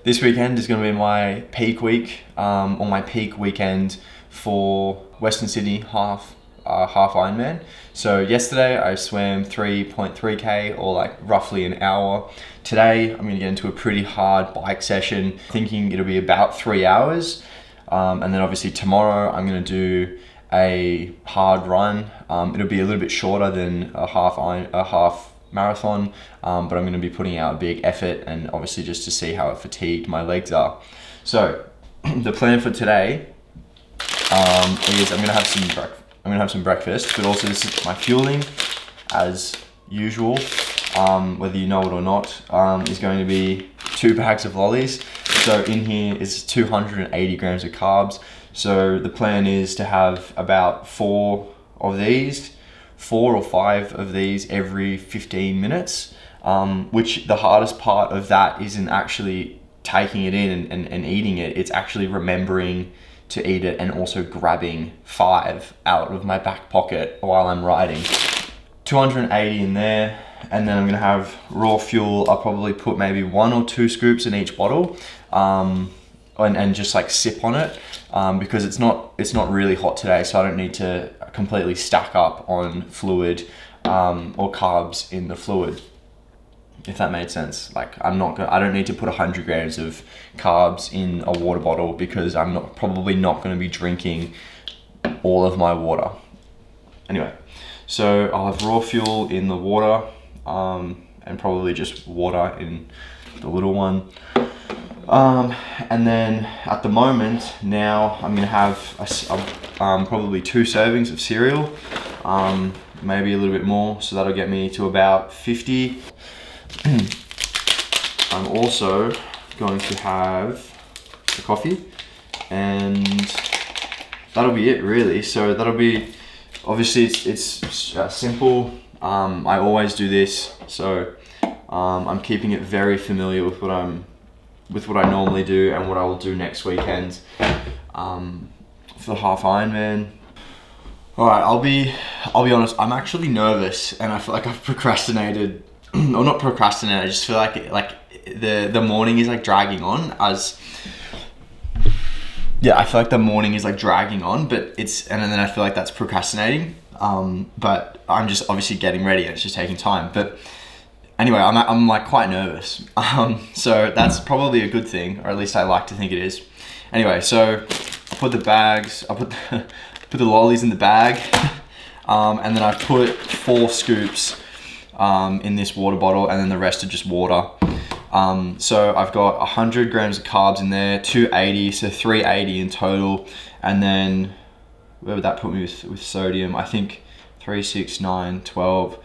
this weekend is going to be my peak week, or my peak weekend for Western Sydney half Ironman. So yesterday I swam 3.3k, or like roughly an hour. Today I'm going to get into a pretty hard bike session, thinking it'll be about 3 hours. And then obviously tomorrow I'm going to do a hard run. It'll be a little bit shorter than a half marathon, but I'm going to be putting out a big effort, and obviously just to see how fatigued my legs are. So the plan for today is I'm going to have some breakfast, but also this is my fueling as usual, whether you know it or not, is going to be 2 bags of lollies. So in here is 280 grams of carbs. So the plan is to have about 4 or 5 of these every 15 minutes, which the hardest part of that isn't actually taking it in and eating it. It's actually remembering to eat it and also grabbing 5 out of my back pocket while I'm riding. 280 in there, and then I'm gonna have raw fuel. I'll probably put maybe 1 or 2 scoops in each bottle, and just like sip on it, because it's not really hot today, so I don't need to completely stack up on fluid or carbs in the fluid, if that made sense. Like I don't need to put 100 grams of carbs in a water bottle, because I'm probably not going to be drinking all of my water. Anyway, so I'll have raw fuel in the water, and probably just water in the little one. And then at the moment now I'm gonna have probably 2 servings of cereal, maybe a little bit more, so that'll get me to about 50. I'm also going to have a coffee, and that'll be it really. So that'll be, obviously it's simple. I always do this, so I'm keeping it very familiar with what I normally do and what I will do next weekend for the half Ironman. All right, I'll be honest. I'm actually nervous, and I feel like I've procrastinated. Or not procrastinated. I just feel like the morning is like dragging on. I feel like the morning is like dragging on, but and then I feel like that's procrastinating. But I'm just obviously getting ready, and it's just taking time. But anyway, I'm like quite nervous. So that's probably a good thing, or at least I like to think it is. Anyway, so I put the lollies in the bag, and then I put 4 scoops in this water bottle, and then the rest are just water. So I've got 100 grams of carbs in there, 280, so 380 in total. And then where would that put me with sodium? I think 3, 6, 9, 12,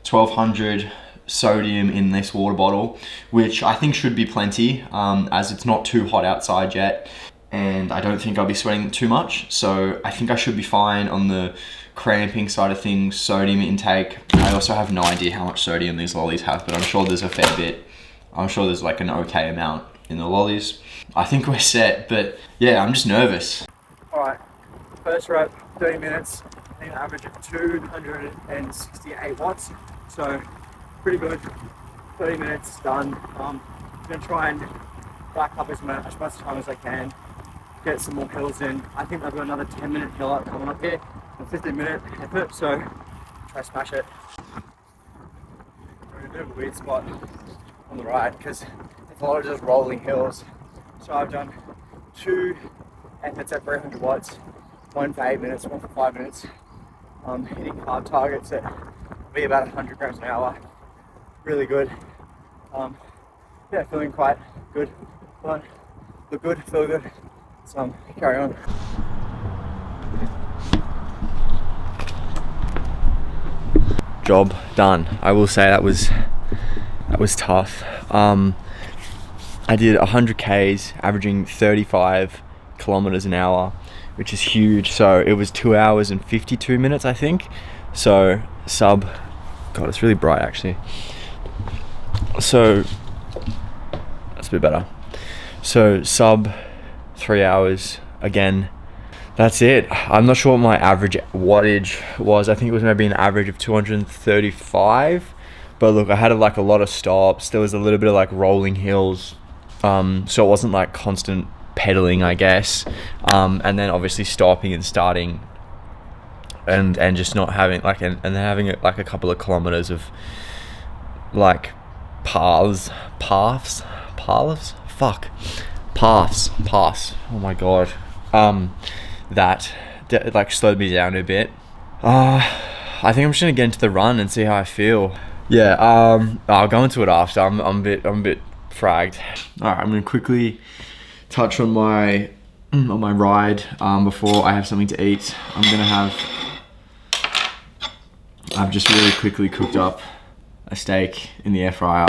1200 sodium in this water bottle, which I think should be plenty, as it's not too hot outside yet, and I don't think I'll be sweating too much, so I think I should be fine on the cramping side of things. Sodium intake, I also have no idea how much sodium these lollies have, but I'm sure there's a fair bit. I'm sure there's like an okay amount in the lollies. I think we're set, but yeah, I'm just nervous. All right, first rep, 30 minutes, an average of 268 watts, so pretty good. 30 minutes done. I'm gonna try and back up as much time as I can, get some more hills in. I think I've got another 10-minute hill up coming up here, a 15-minute effort, so try to smash it. We're in a bit of a weird spot on the ride because it's a lot of just rolling hills. So I've done 2 efforts at 300 watts, 1 for 8 minutes, 1 for 5 minutes. Hitting carb targets at be about 100 grams an hour. Really good. Yeah, feeling quite good. Fun. Look good, feel good. So carry on. Job done. I will say that was tough. I did 100 Ks, averaging 35 kilometers an hour, which is huge. So it was 2 hours and 52 minutes, I think. So God, it's really bright actually. So that's a bit better. So sub 3 hours again. That's it. I'm not sure what my average wattage was. I think it was maybe an average of 235. But look, I had like a lot of stops. There was a little bit of like rolling hills. So it wasn't like constant pedaling, I guess. And then obviously stopping and starting, and just not having like, and then having like a couple of kilometers of like paths. Oh my god. That like slowed me down a bit. I think I'm just gonna get into the run and see how I feel. Yeah. I'll go into it after. I'm a bit fragged. All right. I'm gonna quickly touch on my ride before I have something to eat. I've just really quickly cooked up a steak in the air fryer,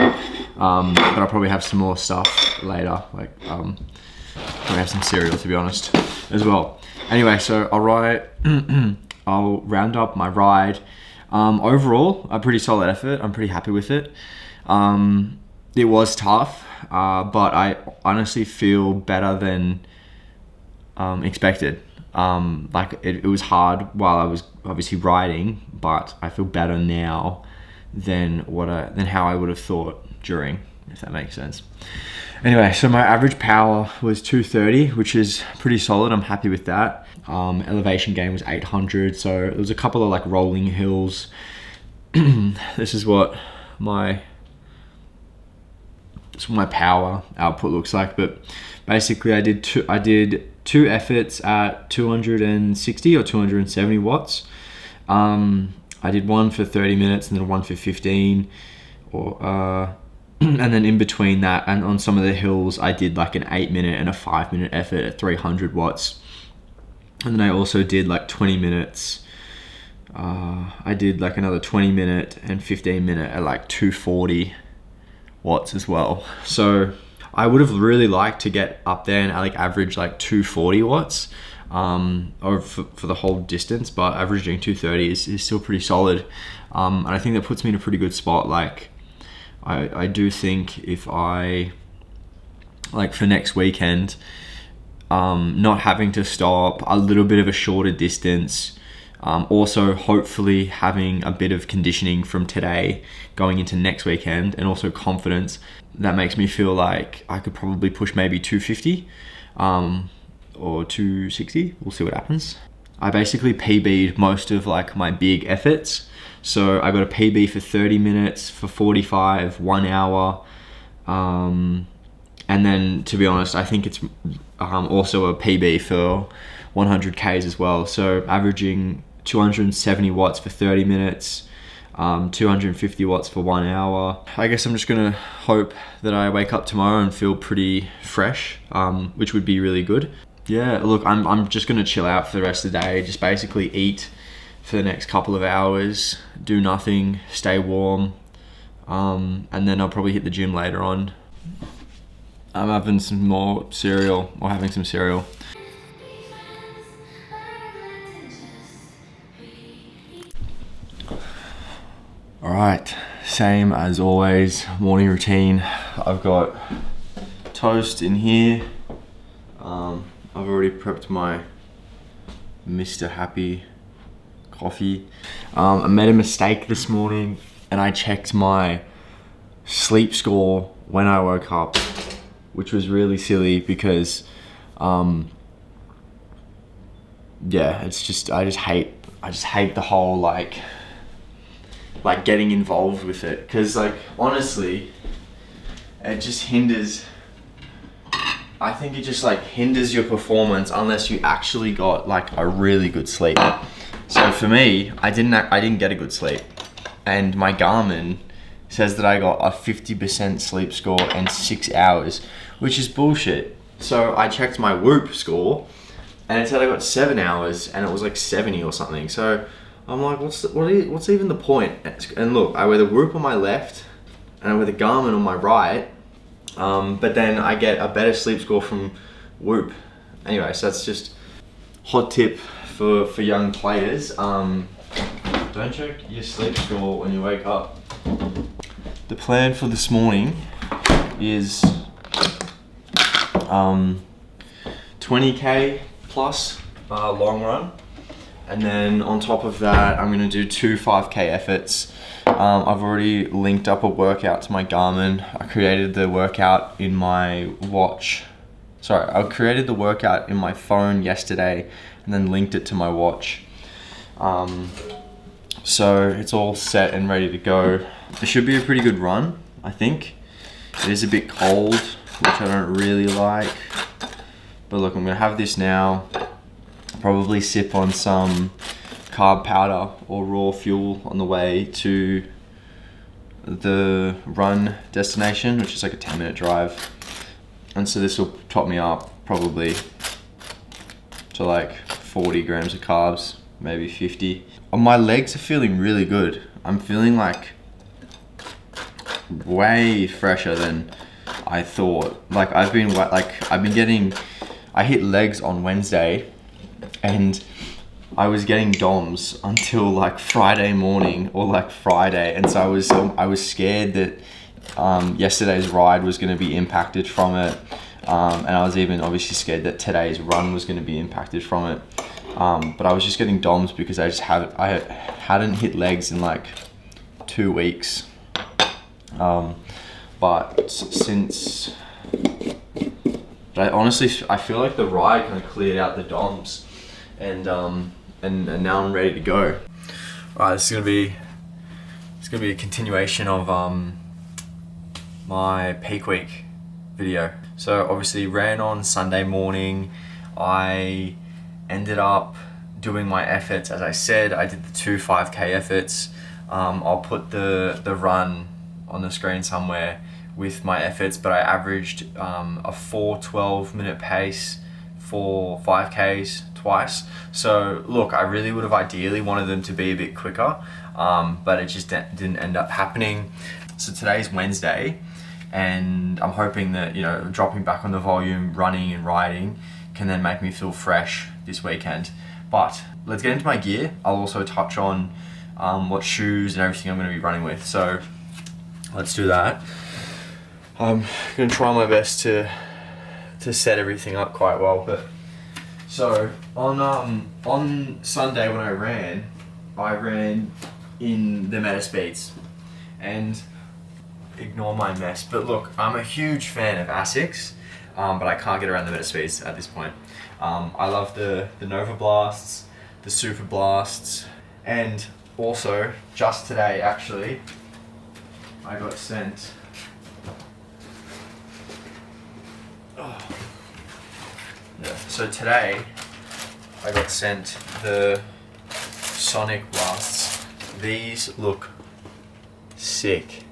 but I'll probably have some more stuff later, like probably have some cereal, to be honest, as well. Anyway, so I'll round up my ride. Overall, a pretty solid effort. I'm pretty happy with it. It was tough, but I honestly feel better than expected. Like it was hard while I was obviously riding, but I feel better now than how I would have thought during, if that makes sense. Anyway, so my average power was 230, which is pretty solid. I'm happy with that. Elevation gain was 800, so there was a couple of like rolling hills. This is what my power output looks like, but basically I did two efforts at 260 or 270 watts. I did one for 30 minutes and then one for 15, and then in between that, and on some of the hills, I did like an 8-minute and a 5-minute effort at 300 watts. And then I also did like 20 minutes. I did like another 20-minute and 15-minute at like 240 watts as well. So I would have really liked to get up there and like average like 240 watts. Or for the whole distance, but averaging 230 is still pretty solid, and I think that puts me in a pretty good spot. Like I do think if I, like for next weekend, not having to stop, a little bit of a shorter distance, also hopefully having a bit of conditioning from today going into next weekend, and also confidence, that makes me feel like I could probably push maybe 250, or 260, we'll see what happens. I basically PB'd most of like my big efforts. So I got a PB for 30 minutes, for 45, 1 hour. And then to be honest, I think it's also a PB for 100 Ks as well. So averaging 270 watts for 30 minutes, 250 watts for 1 hour. I guess I'm just gonna hope that I wake up tomorrow and feel pretty fresh, which would be really good. Yeah, look, I'm just gonna chill out for the rest of the day, just basically eat for the next couple of hours, do nothing, stay warm, and then I'll probably hit the gym later on. I'm having some more cereal, or having some cereal. All right, same as always, morning routine. I've got toast in here. I've already prepped my Mr. Happy coffee. I made a mistake this morning and I checked my sleep score when I woke up, which was really silly because, yeah, it's just, I just hate the whole like getting involved with it. Cause like, honestly, it just hinders, I think it just like hinders your performance unless you actually got like a really good sleep. So for me, I didn't get a good sleep, and my Garmin says that I got a 50% sleep score and 6 hours, which is bullshit. So I checked my Whoop score, and it said I got 7 hours, and it was like 70 or something. So I'm like, what's even the point? And look, I wear the Whoop on my left, and I wear the Garmin on my right. But then I get a better sleep score from Whoop. Anyway, so that's just hot tip for young players. Don't check your sleep score when you wake up. The plan for this morning is 20K plus long run. And then on top of that, I'm gonna do 2 5K efforts I've already linked up a workout to my Garmin. I created the workout in my watch. Sorry, I created the workout in my phone yesterday and then linked it to my watch. So it's all set and ready to go. It should be a pretty good run, I think. It is a bit cold, which I don't really like. But look, I'm gonna have this now. Probably sip on some carb powder or raw fuel on the way to the run destination, which is like a 10-minute drive. And so this will top me up probably to like 40 grams of carbs, maybe 50. My legs are feeling really good. I'm feeling like way fresher than I thought. Like I hit legs on Wednesday and I was getting DOMs until like Friday morning or like Friday, and so I was scared that yesterday's ride was going to be impacted from it, and I was even obviously scared that today's run was going to be impacted from it. But I was just getting DOMs because I hadn't hit legs in like 2 weeks. But since I feel like the ride kind of cleared out the DOMs, and now I'm ready to go. Alright, it's gonna be a continuation of my peak week video. So obviously ran on Sunday morning. I ended up doing my efforts as I said. I did the 2 5K efforts. I'll put the run on the screen somewhere with my efforts, but I averaged a 4:12 minute pace for 5Ks twice. So look, I really would have ideally wanted them to be a bit quicker, but it just didn't end up happening. So today's Wednesday, and I'm hoping that, you know, dropping back on the volume, running and riding can then make me feel fresh this weekend. But let's get into my gear. I'll also touch on what shoes and everything I'm going to be running with. So let's do that. I'm going to try my best to set everything up quite well. But so on Sunday when I ran in the Meta Speeds, and ignore my mess. But look, I'm a huge fan of Asics, but I can't get around the Meta Speeds at this point. I love the Nova Blasts, the Super Blasts, and also just today actually I got sent so today I got sent the Sonic Blasts. These look sick.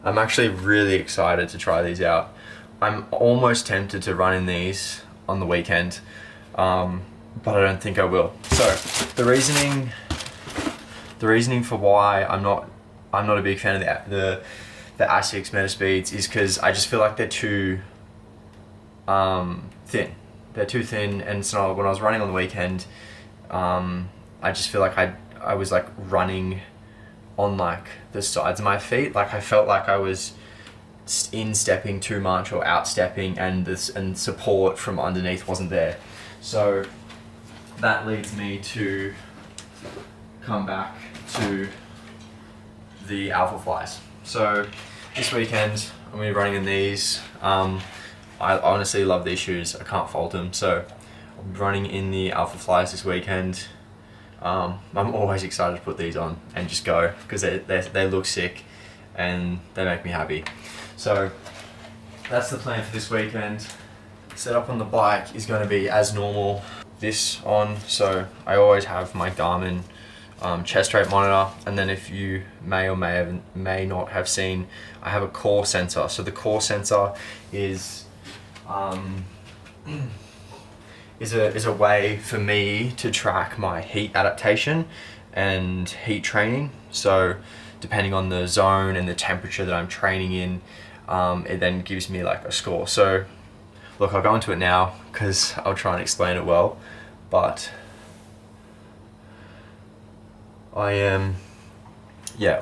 I'm actually really excited to try these out. I'm almost tempted to run in these on the weekend, but I don't think I will. So the reasoning for why I'm not a big fan of the Asics Meta Speeds is because I just feel like they're too thin. They're too thin, and so when I was running on the weekend, I just feel like I was like running on like the sides of my feet. Like I felt like I was instepping too much or outstepping, and support from underneath wasn't there. So that leads me to come back to the Alpha Flies. So this weekend I'm going to be running in these. I honestly love these shoes. I can't fault them. So I'm running in the Alpha Flies this weekend. I'm always excited to put these on and just go because they look sick and they make me happy. So that's the plan for this weekend. Setup on the bike is going to be as normal. This on, so I always have my Garmin chest rate monitor, and then if you may not have seen, I have a core sensor. So the core sensor is a way for me to track my heat adaptation and heat training. So depending on the zone and the temperature that I'm training in, it then gives me like a score. So look, I'll go into it now because I'll try and explain it well, but I am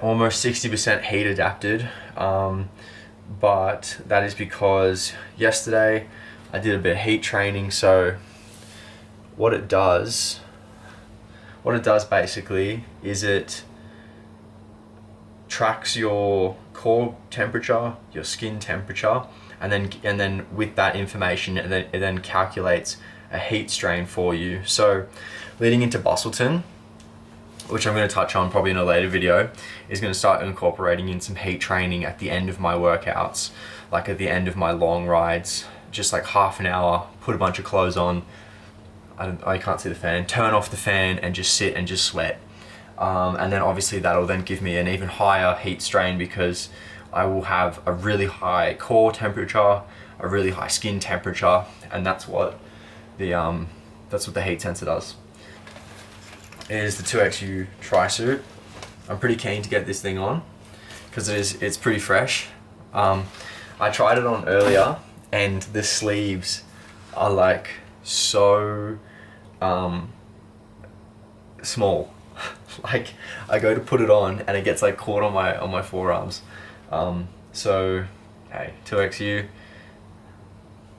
almost 60% heat adapted, but that is because yesterday I did a bit of heat training. So what it does basically is it tracks your core temperature, your skin temperature, and then with that information, it then calculates a heat strain for you. So leading into Bustleton, which I'm going to touch on probably in a later video, is going to start incorporating in some heat training at the end of my workouts, like at the end of my long rides, just like half an hour, put a bunch of clothes on, I can't see the fan, turn off the fan and just sit and just sweat. And then obviously that'll then give me an even higher heat strain because I will have a really high core temperature, a really high skin temperature, and that's what the heat sensor does. Is the 2XU tri-suit. I'm pretty keen to get this thing on because it's pretty fresh. I tried it on earlier and the sleeves are like so small. Like I go to put it on and it gets like caught on my forearms. So hey, 2XU,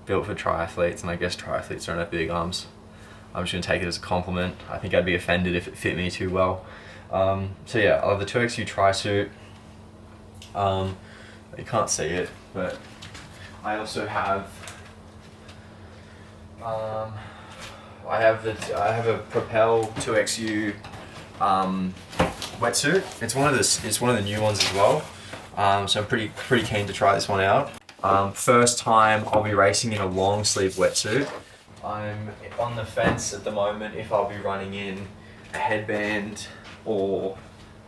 built for triathletes, and I guess triathletes don't have big arms. I'm just gonna take it as a compliment. I think I'd be offended if it fit me too well. So yeah, I have the 2XU tri-suit. You can't see it, but I also have I have a Propel 2XU wetsuit. It's one of the new ones as well. So I'm pretty keen to try this one out. First time I'll be racing in a long sleeve wetsuit. I'm on the fence at the moment if I'll be running in a headband or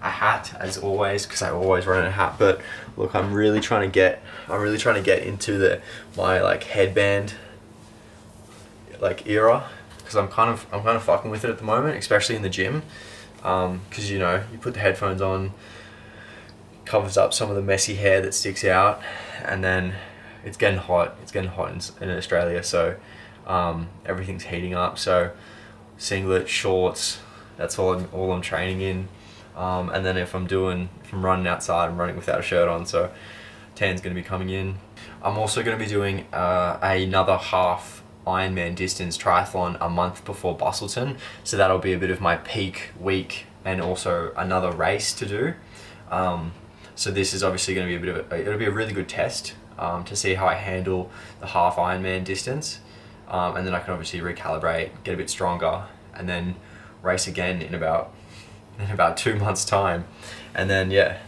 a hat, as always, because I always run in a hat. But look, I'm really trying to get into my like headband like era, because I'm kind of fucking with it at the moment, especially in the gym. Because you know, you put the headphones on, covers up some of the messy hair that sticks out, and then it's getting hot in Australia, so everything's heating up. So singlet, shorts, that's all I'm training in. And then if I'm running outside, I'm running without a shirt on, so tan's gonna be coming in. I'm also gonna be doing another half Ironman distance triathlon a month before Bustleton, so that'll be a bit of my peak week and also another race to do. So this is obviously going to be it'll be a really good test to see how I handle the half Ironman distance, and then I can obviously recalibrate, get a bit stronger, and then race again in about 2 months time, and then yeah,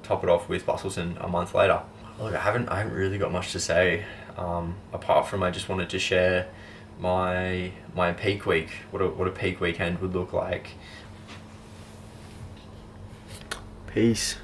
top it off with Bustleton a month later. Look, I haven't really got much to say, apart from I just wanted to share my peak week, what a peak weekend would look like. Peace.